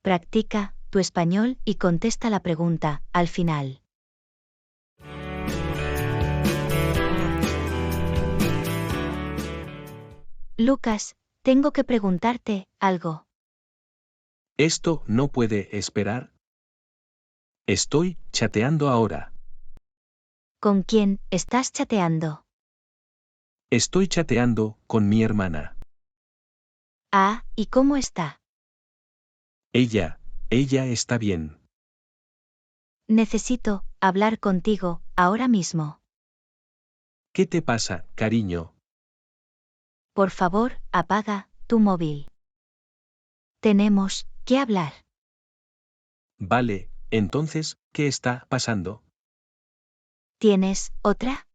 Practica tu español y contesta la pregunta al final. Lucas, tengo que preguntarte algo. ¿Esto no puede esperar? Estoy chateando ahora. ¿Con quién estás chateando? Estoy chateando con mi hermana. Ah, ¿y cómo está? Ella está bien. Necesito hablar contigo ahora mismo. ¿Qué te pasa, cariño? Por favor, apaga tu móvil. Tenemos que hablar. Vale, entonces, ¿qué está pasando? ¿Tienes otra?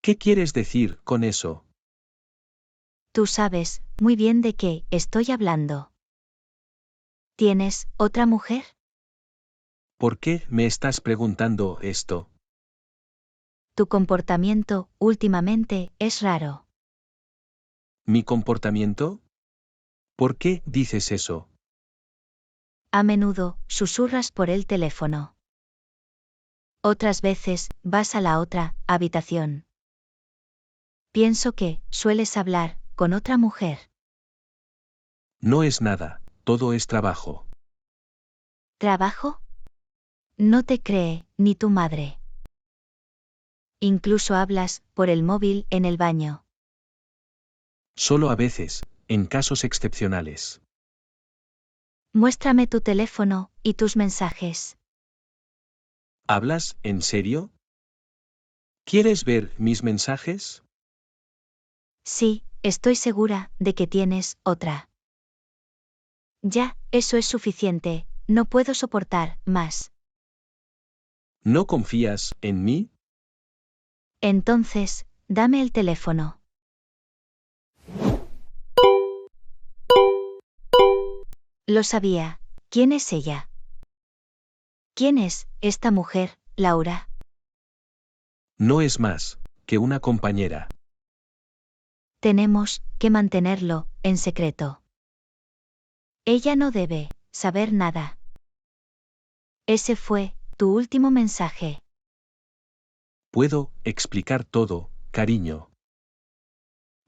¿Qué quieres decir con eso? Tú sabes muy bien de qué estoy hablando. ¿Tienes otra mujer? ¿Por qué me estás preguntando esto? Tu comportamiento últimamente es raro. ¿Mi comportamiento? ¿Por qué dices eso? A menudo susurras por el teléfono. Otras veces vas a la otra habitación. Pienso que sueles hablar con otra mujer. No es nada, todo es trabajo. ¿Trabajo? No te cree ni tu madre. Incluso hablas por el móvil en el baño. Solo a veces, en casos excepcionales. Muéstrame tu teléfono y tus mensajes. ¿Hablas en serio? ¿Quieres ver mis mensajes? Sí, estoy segura de que tienes otra. Ya, eso es suficiente, no puedo soportar más. ¿No confías en mí? Entonces, dame el teléfono. Lo sabía. ¿Quién es ella? ¿Quién es esta mujer, Laura? No es más que una compañera. Tenemos que mantenerlo en secreto. Ella no debe saber nada. Ese fue tu último mensaje. Puedo explicar todo, cariño.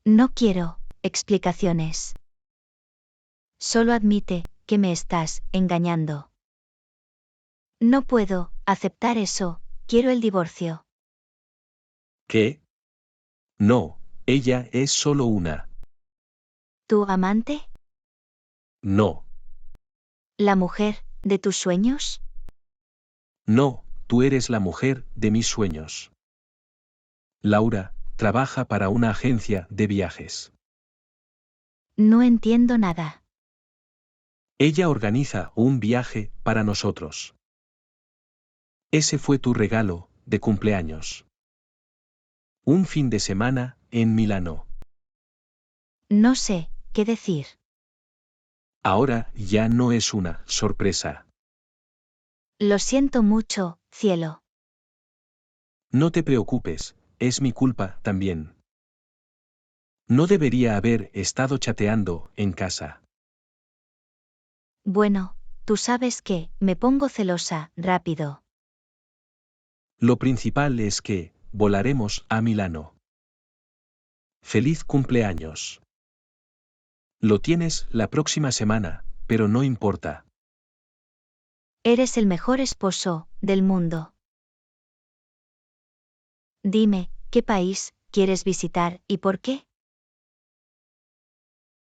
No quiero explicaciones. Solo admite que me estás engañando. No puedo aceptar eso, quiero el divorcio. ¿Qué? No, ella es solo una. ¿Tu amante? No, ¿La mujer de tus sueños? no, tú eres la mujer de mis sueños. Laura, trabaja para una agencia de viajes. No entiendo nada. Ella organiza un viaje para nosotros. Ese fue tu regalo de cumpleaños. Un fin de semana en Milano. No sé qué decir. Ahora ya no es una sorpresa. Lo siento mucho, cielo. No te preocupes, es mi culpa también. No debería haber estado chateando en casa. Bueno, tú sabes que me pongo celosa rápido. Lo principal es que volaremos a Milano. ¡Feliz cumpleaños! Lo tienes la próxima semana, pero no importa. Eres el mejor esposo del mundo. Dime, ¿qué país quieres visitar y por qué?